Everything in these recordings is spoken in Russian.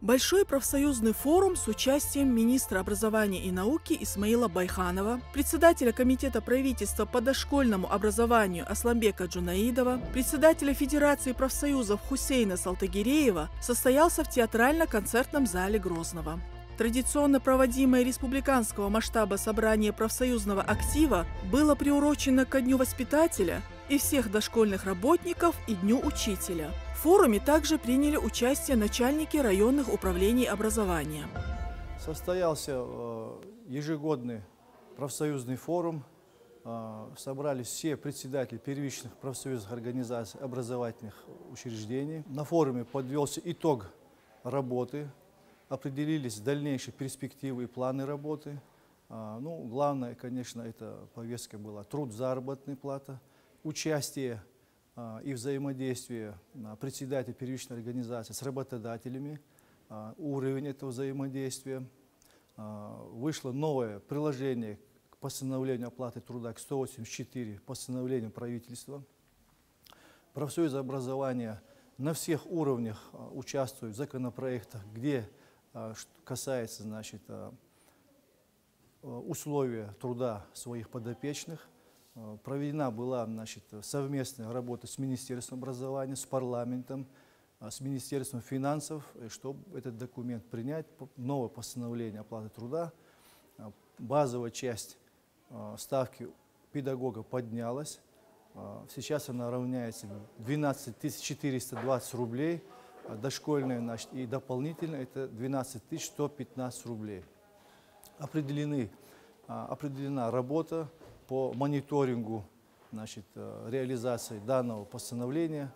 Большой профсоюзный форум с участием министра образования и науки Исмаила Байханова, председателя Комитета правительства по дошкольному образованию Асламбека Джунаидова, председателя Федерации профсоюзов Хусейна Салтагиреева состоялся в театрально-концертном зале Грозного. Традиционно проводимое республиканского масштаба собрание профсоюзного актива было приурочено ко Дню воспитателя и всех дошкольных работников и Дню учителя. В форуме также приняли участие начальники районных управлений образования. Состоялся ежегодный профсоюзный форум. Собрались все председатели первичных профсоюзных организаций образовательных учреждений. На форуме подвелся итог работы, определились дальнейшие перспективы и планы работы. Главное, конечно, это повестка была труд, заработная плата, участие и взаимодействие председателей первичной организации с работодателями, уровень этого взаимодействия. Вышло новое приложение к постановлению оплаты труда, к 184 постановлению правительства. Профсоюзы образования на всех уровнях участвуют в законопроектах, где касается, условия труда своих подопечных. Проведена была, совместная работа с Министерством образования, с парламентом, с Министерством финансов, чтобы этот документ принять. Новое постановление оплаты труда. Базовая часть ставки педагога поднялась. Сейчас она равняется 12 420 рублей. Дошкольная, и дополнительно это 12 115 рублей. Определена работа по мониторингу реализации данного постановления.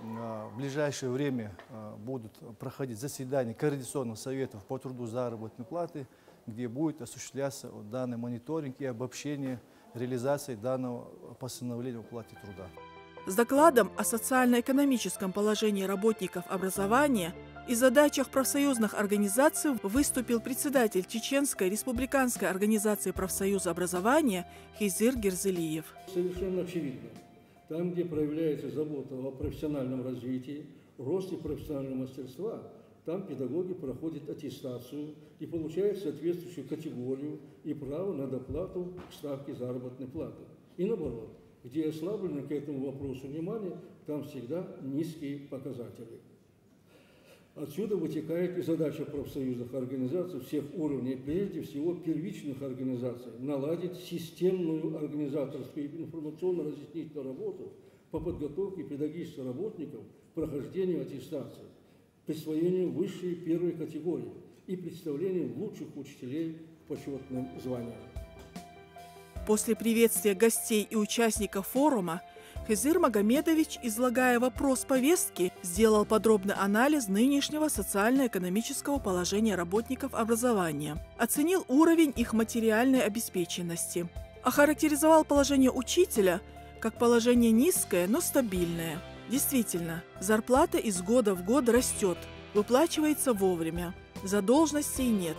В ближайшее время будут проходить заседания координационных советов по труду, заработной платы, где будет осуществляться данный мониторинг и обобщение реализации данного постановления о оплате труда. С докладом о социально-экономическом положении работников образования и задачах профсоюзных организаций выступил председатель Чеченской республиканской организации профсоюза образования Хизир Герзелиев. Совершенно очевидно, там, где проявляется забота о профессиональном развитии, росте профессионального мастерства, там педагоги проходят аттестацию и получают соответствующую категорию и право на доплату к ставке заработной платы. И наоборот, где ослаблено к этому вопросу внимание, там всегда низкие показатели. Отсюда вытекает и задача профсоюзных организаций всех уровней, прежде всего первичных организаций, наладить системную организаторскую и информационно-разъяснительную работу по подготовке педагогических работников к прохождению аттестации, присвоению высшей первой категории и представлению лучших учителей к почетным званиям. После приветствия гостей и участников форума Хизир Магомедович, излагая вопрос повестки, сделал подробный анализ нынешнего социально-экономического положения работников образования, оценил уровень их материальной обеспеченности, охарактеризовал положение учителя как положение низкое, но стабильное. Действительно, зарплата из года в год растет, выплачивается вовремя, задолженностей нет.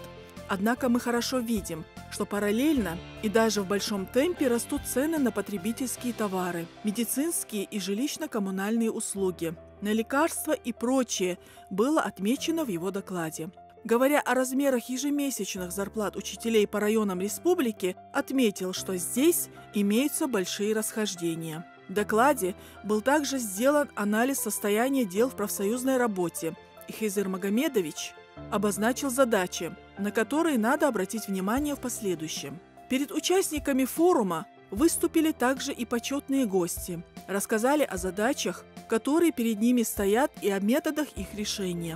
Однако мы хорошо видим, что параллельно и даже в большом темпе растут цены на потребительские товары, медицинские и жилищно-коммунальные услуги, на лекарства и прочее было отмечено в его докладе. Говоря о размерах ежемесячных зарплат учителей по районам республики, отметил, что здесь имеются большие расхождения. В докладе был также сделан анализ состояния дел в профсоюзной работе, и Хизир Магомедович обозначил задачи, на которые надо обратить внимание в последующем. Перед участниками форума выступили также и почетные гости, рассказали о задачах, которые перед ними стоят, и о методах их решения.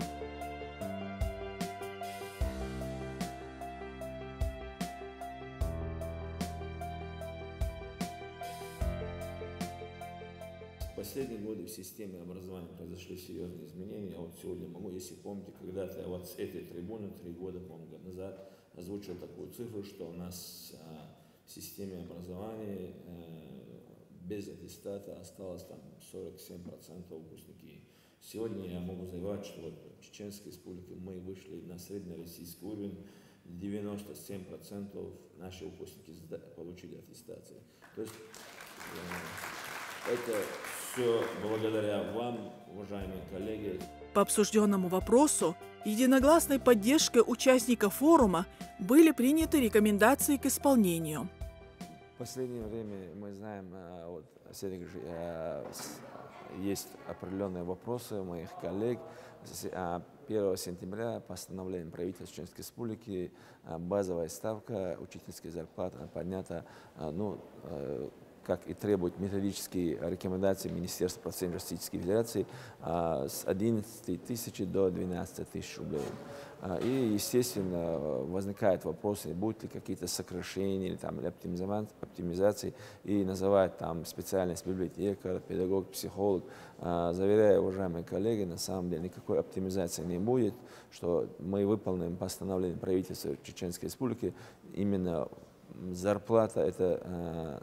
В последние годы в системе образования произошли серьезные изменения. Я сегодня могу, если помните, когда-то я с этой трибуны 3 года, по-моему, назад озвучил такую цифру, что у нас в системе образования без аттестата осталось там 47% выпускники. Сегодня я могу заявить, что вот в Чеченской республике мы вышли на среднероссийский уровень, 97% наши выпускники получили аттестацию. То есть это все благодаря вам, уважаемые коллеги. По обсужденному вопросу Единогласной поддержкой участников форума были приняты рекомендации к исполнению. В последнее время мы знаем, вот, есть определенные вопросы у моих коллег. 1 сентября постановлением правительства Чеченской Республики базовая ставка учительской зарплаты поднята, как и требуют методические рекомендации Министерства просвещения Российской Федерации, с 11 тысяч до 12 тысяч рублей. И, естественно, возникают вопросы, будут ли какие-то сокращения или оптимизации, и называют там специальность библиотекарь, педагог, психолог. Заверяю, уважаемые коллеги, на самом деле никакой оптимизации не будет, что мы выполним постановление правительства Чеченской Республики. Именно зарплата это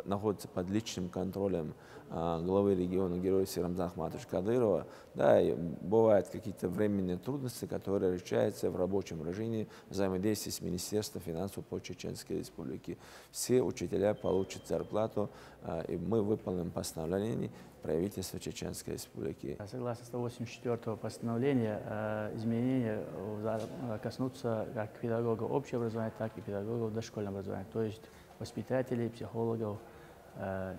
находится под личным контролем главы региона героя Рамзана Ахматовича Кадырова. Да, и бывают какие-то временные трудности, которые решаются в рабочем режиме взаимодействия с Министерством финансов по Чеченской Республике. Все учителя получат зарплату, и мы выполним постановление правительства Чеченской Республики. Согласно 184 постановления, изменения коснутся как педагогов общего образования, так и педагогов дошкольного образования, то есть воспитателей, психологов,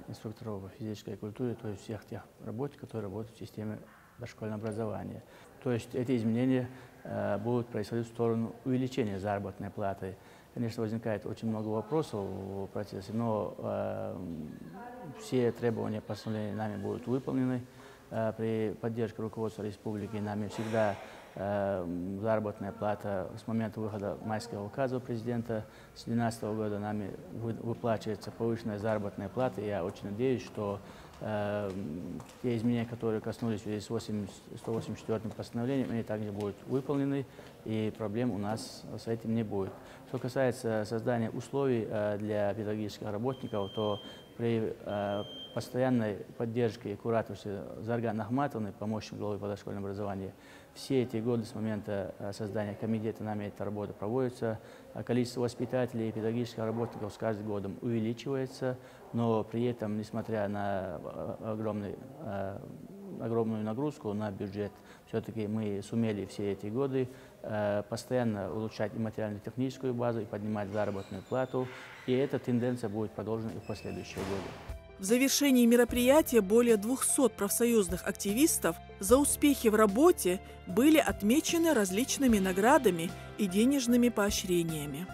инструкторов по физической культуре, то есть всех тех работников, которые работают в системе дошкольного образования. То есть эти изменения будут происходить в сторону увеличения заработной платы. Конечно, возникает очень много вопросов в процессе, но все требования постановления нами будут выполнены. При поддержке руководства республики нами всегда заработная плата с момента выхода майского указа президента с 2012 года нами выплачивается повышенная заработная плата. Я очень надеюсь, что те изменения, которые коснулись в связи с 184 постановлением, они также будут выполнены, и проблем у нас с этим не будет. Что касается создания условий для педагогических работников, то при постоянной поддержке и кураторстве Зарган Ахматовны, помощник главы по дошкольному образованию, все эти годы с момента создания комитета нами эта работа проводится. Количество воспитателей и педагогических работников с каждым годом увеличивается, но при этом, несмотря на огромную нагрузку на бюджет, все-таки мы сумели все эти годы постоянно улучшать и материально-техническую базу, и поднимать заработную плату, и эта тенденция будет продолжена и в последующие годы. В завершении мероприятия более 200 профсоюзных активистов за успехи в работе были отмечены различными наградами и денежными поощрениями.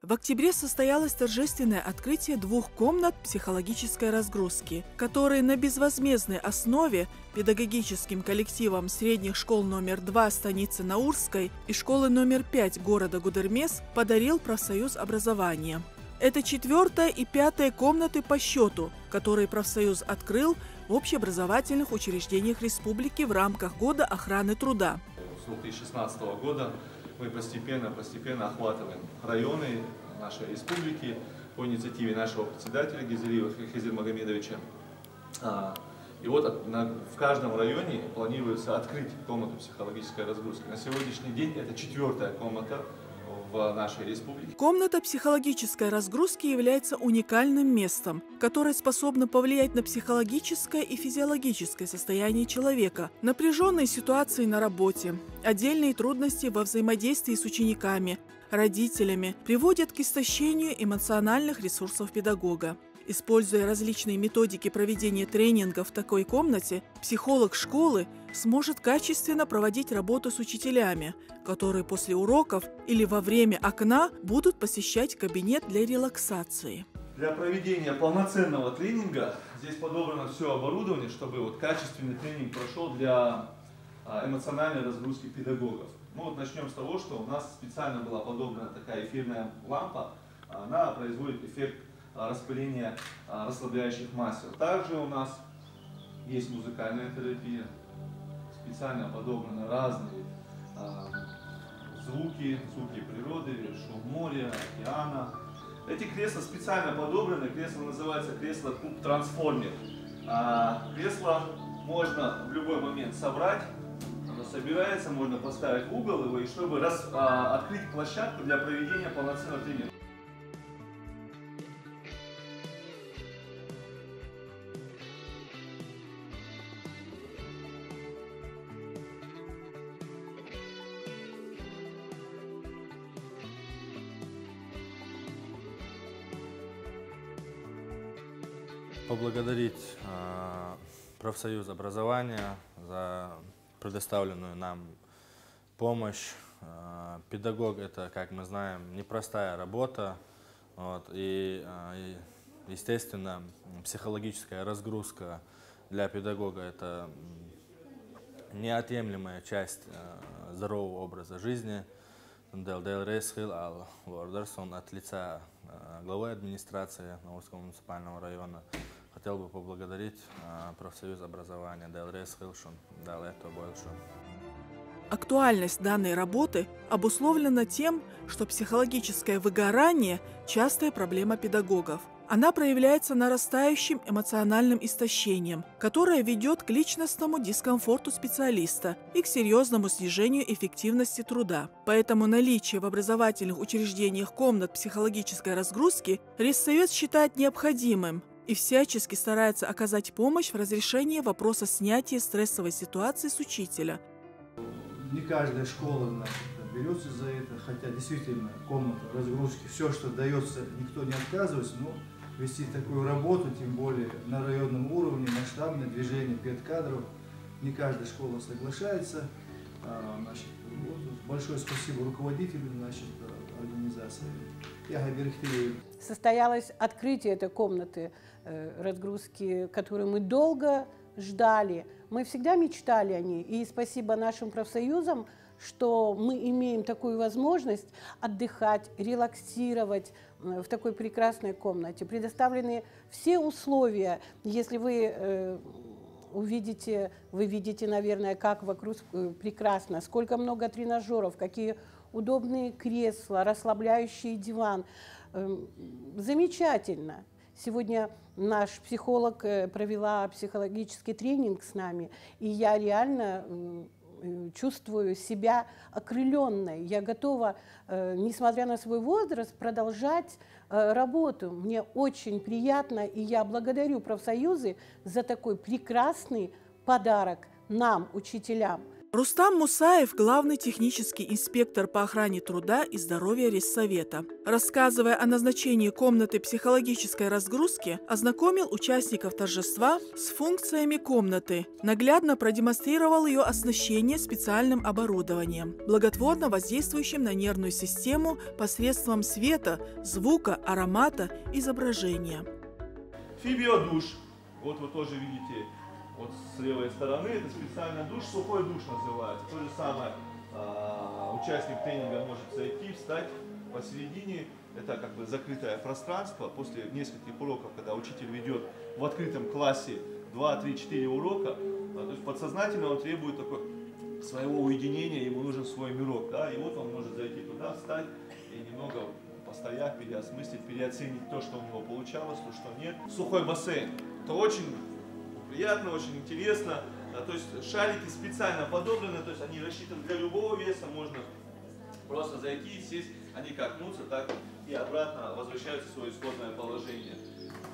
В октябре состоялось торжественное открытие 2 комнат психологической разгрузки, которые на безвозмездной основе педагогическим коллективом средних школ номер 2 станицы Наурской и школы номер 5 города Гудермес подарил профсоюз образования. Это 4-я и 5-я комнаты по счету, которые профсоюз открыл в общеобразовательных учреждениях республики в рамках Года охраны труда. С 2016 года мы постепенно охватываем районы нашей республики по инициативе нашего председателя Гизелиева Хизира Магомедовича. И вот в каждом районе планируется открыть комнату психологической разгрузки. На сегодняшний день это 4-я комната в нашей республике. Комната психологической разгрузки является уникальным местом, которое способно повлиять на психологическое и физиологическое состояние человека, напряженные ситуации на работе, отдельные трудности во взаимодействии с учениками, родителями приводят к истощению эмоциональных ресурсов педагога. Используя различные методики проведения тренингов в такой комнате, психолог школы сможет качественно проводить работу с учителями, которые после уроков или во время окна будут посещать кабинет для релаксации. Для проведения полноценного тренинга здесь подобрано все оборудование, чтобы качественный тренинг прошел для эмоциональной разгрузки педагогов. Начнем с того, что у нас специально была подобрана такая эфирная лампа, она производит эффект распыления расслабляющих масел. Также у нас есть музыкальная терапия, специально подобраны разные звуки природы, шум моря, океана. Эти кресла специально подобраны, кресло называется кресло Куб Трансформер. Кресло можно в любой момент собрать, собирается, можно поставить в угол его, и чтобы открыть площадку для проведения полноценного тренинга. Поблагодарить профсоюз образования за предоставленную нам помощь. Педагог — это, как мы знаем, непростая работа. Естественно, психологическая разгрузка для педагога — это неотъемлемая часть здорового образа жизни. От лица главы администрации Наурского муниципального района хотел бы поблагодарить профсоюз образования Актуальность данной работы обусловлена тем, что психологическое выгорание – частая проблема педагогов. Она проявляется нарастающим эмоциональным истощением, которое ведет к личностному дискомфорту специалиста и к серьезному снижению эффективности труда. Поэтому наличие в образовательных учреждениях комнат психологической разгрузки Рейссовет считает необходимым и всячески старается оказать помощь в разрешении вопроса снятия стрессовой ситуации с учителя. Не каждая школа берется за это, хотя действительно комната разгрузки, все, что дается, никто не отказывается, но вести такую работу, тем более на районном уровне, масштабное движение педкадров, не каждая школа соглашается. Большое спасибо руководителю организации. Состоялось открытие этой комнаты разгрузки, которую мы долго ждали. Мы всегда мечтали о ней. И спасибо нашим профсоюзам, что мы имеем такую возможность отдыхать, релаксировать в такой прекрасной комнате. Предоставлены все условия. Если вы вы видите, наверное, как вокруг прекрасно, сколько много тренажеров, какие удобные кресла, расслабляющий диван. Замечательно. Сегодня наш психолог провела психологический тренинг с нами, и я реально чувствую себя окрыленной. Я готова, несмотря на свой возраст, продолжать работу. Мне очень приятно, и я благодарю профсоюзы за такой прекрасный подарок нам, учителям. Рустам Мусаев – главный технический инспектор по охране труда и здоровья Рейссовета. Рассказывая о назначении комнаты психологической разгрузки, ознакомил участников торжества с функциями комнаты, наглядно продемонстрировал ее оснащение специальным оборудованием, благотворно воздействующим на нервную систему посредством света, звука, аромата, изображения. Фибиодуш. Вот вы тоже видите. Вот с левой стороны это специальный душ, сухой душ называется. То же самое участник тренинга может зайти, встать посередине. Это как бы закрытое пространство. После нескольких уроков, когда учитель ведет в открытом классе 2, 3, 4 урока, то есть подсознательно он требует такого своего уединения, ему нужен свой мирок. Да? И вот он может зайти туда, встать и немного постоять, переосмыслить, переоценить то, что у него получалось, то, что нет. Сухой бассейн. Это очень приятно, очень интересно. То есть шарики специально подобраны, то есть они рассчитаны для любого веса, можно просто зайти, сесть, они как гнутся, так и обратно возвращаются в свое исходное положение.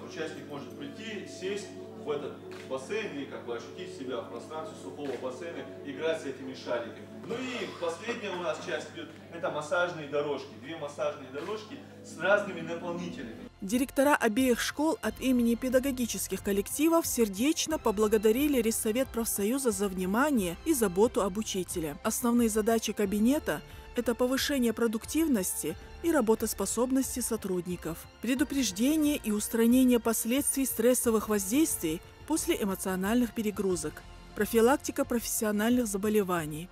Участник может прийти, сесть в этот бассейн и как бы ощутить себя в пространстве сухого бассейна, играть с этими шариками. Ну и последняя у нас часть идет, это массажные дорожки. 2 массажные дорожки с разными наполнителями. Директора обеих школ от имени педагогических коллективов сердечно поблагодарили Рейссовет профсоюза за внимание и заботу об учителе. Основные задачи кабинета – это повышение продуктивности и работоспособности сотрудников, предупреждение и устранение последствий стрессовых воздействий после эмоциональных перегрузок, профилактика профессиональных заболеваний.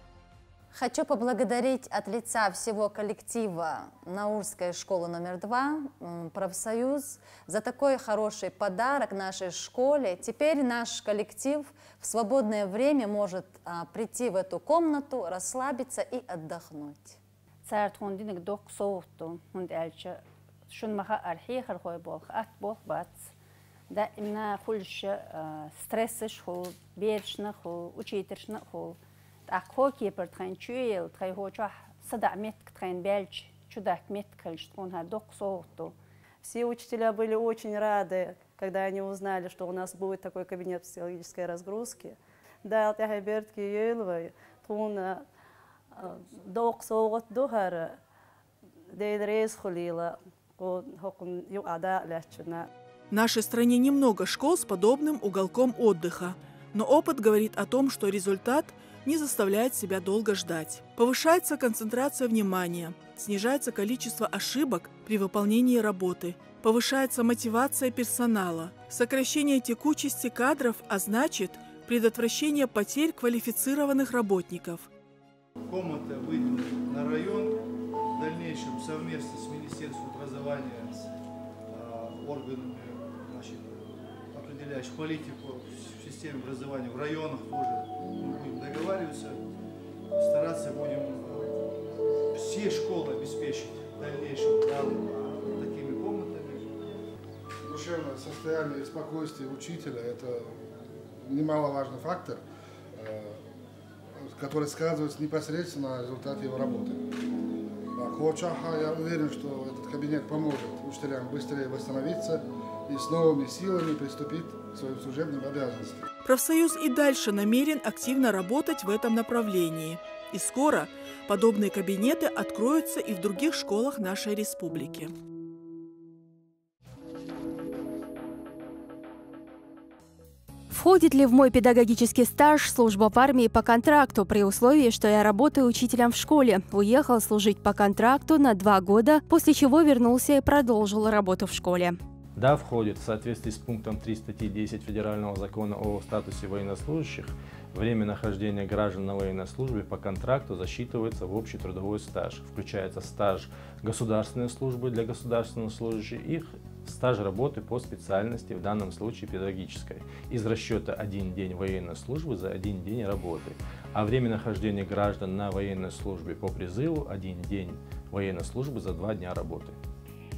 Хочу поблагодарить от лица всего коллектива Наурской школы номер 2, профсоюз, за такой хороший подарок нашей школе. Теперь наш коллектив в свободное время может прийти в эту комнату, расслабиться и отдохнуть. Все учителя были очень рады, когда они узнали, что у нас будет такой кабинет психологической разгрузки. Да, я Берт Киеловой, Туна, Док Согот Духара, Дейдрейс Хулила, Хокун Юада Лячуна. В нашей стране немного школ с подобным уголком отдыха, но опыт говорит о том, что результат не заставляет себя долго ждать. Повышается концентрация внимания, снижается количество ошибок при выполнении работы, повышается мотивация персонала, сокращение текучести кадров, а значит, предотвращение потерь квалифицированных работников. Комната выделена на район, в дальнейшем совместно с Министерством образования, с органами, определяющих политику в системе образования в районах тоже мы будем договариваться, стараться будем все школы обеспечить в дальнейшем такими комнатами. Душевное состояние и спокойствие учителя – это немаловажный фактор, который сказывается непосредственно на результате его работы. Я уверен, что этот кабинет поможет учителям быстрее восстановиться и с новыми силами приступить к своим служебным обязанностям. Профсоюз и дальше намерен активно работать в этом направлении. И скоро подобные кабинеты откроются и в других школах нашей республики. Входит ли в мой педагогический стаж служба в армии по контракту при условии, что я работаю учителем в школе? Уехал служить по контракту на 2 года, после чего вернулся и продолжил работу в школе. Да, входит. В соответствии с пунктом 3 статьи 10 Федерального закона о статусе военнослужащих, время нахождения граждан на военной службе по контракту засчитывается в общий трудовой стаж. Включается стаж государственной службы для государственных служащих и стаж работы по специальности, в данном случае педагогической, из расчета 1 день военной службы за 1 день работы. А время нахождения граждан на военной службе по призыву 1 день военной службы за 2 дня работы.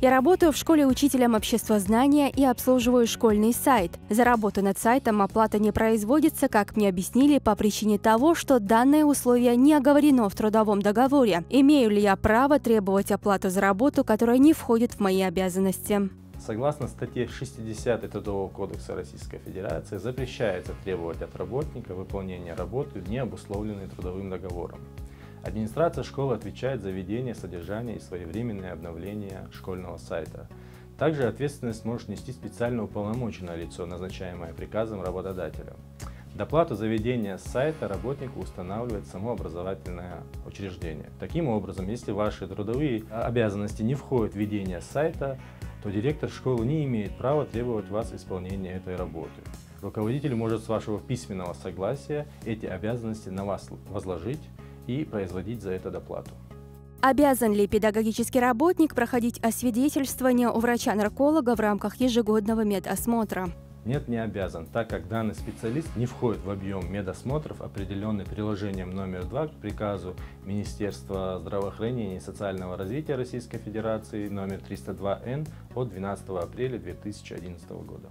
Я работаю в школе учителем обществознания и обслуживаю школьный сайт. За работу над сайтом оплата не производится, как мне объяснили, по причине того, что данное условие не оговорено в трудовом договоре. Имею ли я право требовать оплату за работу, которая не входит в мои обязанности? Согласно статье 60 Трудового кодекса Российской Федерации, запрещается требовать от работника выполнения работы, не обусловленной трудовым договором. Администрация школы отвечает за ведение, содержание и своевременное обновление школьного сайта. Также ответственность может нести специально уполномоченное лицо, назначаемое приказом работодателя. Доплату за ведение сайта работнику устанавливает само образовательное учреждение. Таким образом, если ваши трудовые обязанности не входят в ведение сайта, то директор школы не имеет права требовать вас исполнения этой работы. Руководитель может с вашего письменного согласия эти обязанности на вас возложить и производить за это доплату. Обязан ли педагогический работник проходить освидетельствование у врача-нарколога в рамках ежегодного медосмотра? Нет, не обязан, так как данный специалист не входит в объем медосмотров, определенный приложением номер 2 к приказу Министерства здравоохранения и социального развития Российской Федерации номер 302-Н от 12 апреля 2011 года.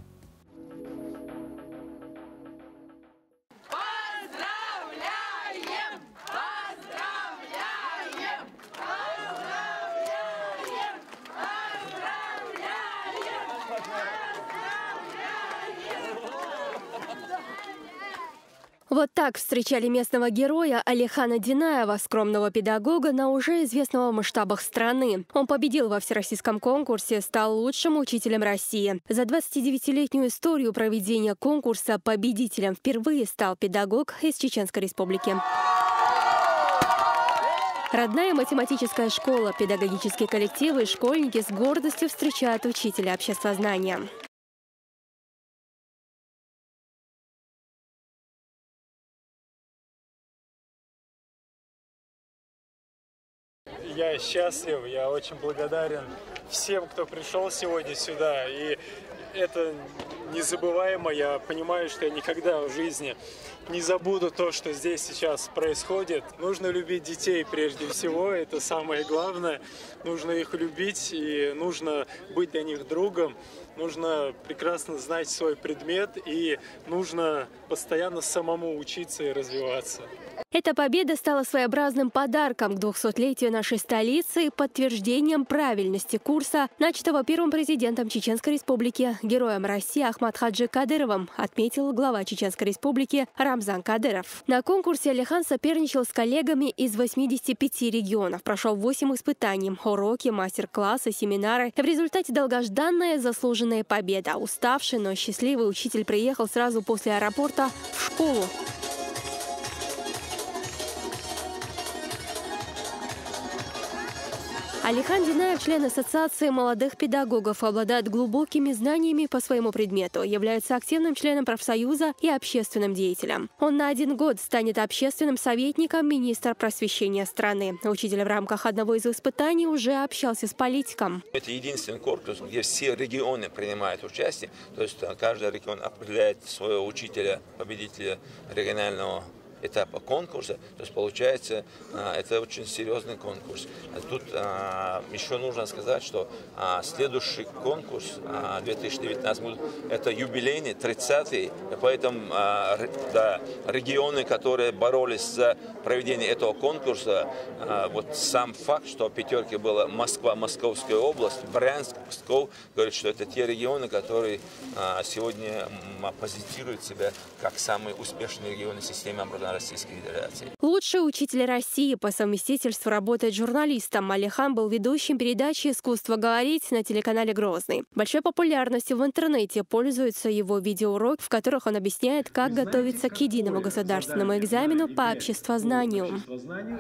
Вот так встречали местного героя Алихана Динаева, скромного педагога, на уже известного в масштабах страны. Он победил во всероссийском конкурсе, стал лучшим учителем России. За 29-летнюю историю проведения конкурса победителем впервые стал педагог из Чеченской Республики. Родная математическая школа, педагогические коллективы и школьники с гордостью встречают учителя обществознания. Я счастлив, я очень благодарен всем, кто пришел сегодня сюда. И это незабываемо. Я понимаю, что я никогда в жизни не забуду то, что здесь сейчас происходит. Нужно любить детей прежде всего, это самое главное. Нужно их любить и нужно быть для них другом. нужно прекрасно знать свой предмет и нужно постоянно самому учиться и развиваться. Эта победа стала своеобразным подарком к 200-летию нашей столицы и подтверждением правильности курса, начатого первым президентом Чеченской Республики, героем России Ахмадхаджи Кадыровым, отметил глава Чеченской Республики Рамзан Кадыров. На конкурсе Алихан соперничал с коллегами из 85 регионов, прошел 8 испытаний, уроки, мастер-классы, семинары. В результате долгожданная заслуженная победа. Уставший, но счастливый учитель приехал сразу после аэропорта в школу. Алихан Динаев, член Ассоциации молодых педагогов, обладает глубокими знаниями по своему предмету, является активным членом профсоюза и общественным деятелем. Он на 1 год станет общественным советником министра просвещения страны. Учитель в рамках одного из испытаний уже общался с политиком. Это единственный конкурс, где все регионы принимают участие, то есть каждый регион определяет своего учителя, победителя регионального этапа конкурса, то есть получается, это очень серьезный конкурс. Тут еще нужно сказать, что следующий конкурс 2019 это юбилейный, 30-й, поэтому регионы, которые боролись за проведение этого конкурса, вот сам факт, что пятерки была Москва, Московская область, Брянск, Псков, говорит, что это те регионы, которые сегодня позиционируют себя как самые успешные регионы системы образования Российской Федерации. Лучший учитель России, по совместительству работает журналистом. Алихан был ведущим передачи «Искусство говорить» на телеканале «Грозный». Большой популярностью в интернете пользуются его видеоуроки, в которых он объясняет, как готовиться к единому государственному экзамену по обществознанию.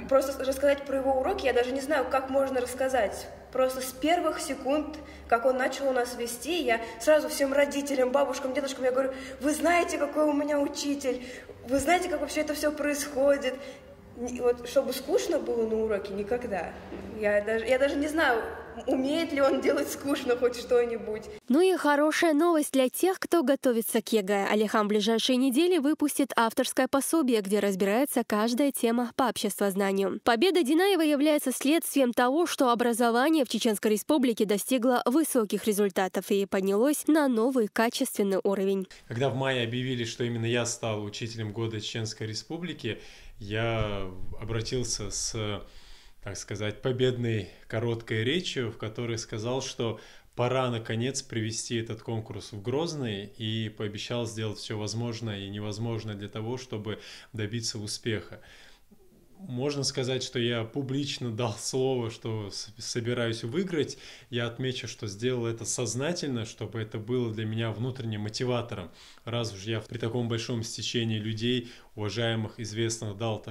Просто рассказать про его уроки я даже не знаю, как можно рассказать. Просто с первых секунд, как он начал у нас вести, я сразу всем родителям, бабушкам, дедушкам, я говорю: вы знаете, какой у меня учитель, вы знаете, как вообще это все происходит. Вот, чтобы скучно было на уроке, никогда. Я даже не знаю, умеет ли он делать скучно хоть что-нибудь. Ну и хорошая новость для тех, кто готовится к ЕГЭ. Алихан в ближайшие недели выпустит авторское пособие, где разбирается каждая тема по обществознанию. Победа Динаева является следствием того, что образование в Чеченской Республике достигло высоких результатов и поднялось на новый качественный уровень. Когда в мае объявили, что именно я стал учителем года Чеченской Республики, я обратился с, так сказать, победной короткой речью, в которой сказал, что пора, наконец, привести этот конкурс в Грозный, и пообещал сделать все возможное и невозможное для того, чтобы добиться успеха. Можно сказать, что я публично дал слово, что собираюсь выиграть. Я отмечу, что сделал это сознательно, чтобы это было для меня внутренним мотиватором. Раз уж я при таком большом стечении людей, уважаемых, известных, дал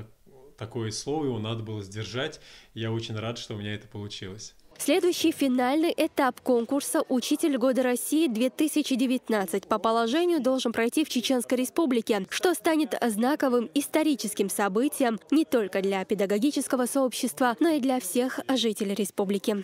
такое слово, его надо было сдержать. Я очень рад, что у меня это получилось. Следующий финальный этап конкурса «Учитель года России-2019» по положению должен пройти в Чеченской Республике, что станет знаковым историческим событием не только для педагогического сообщества, но и для всех жителей республики.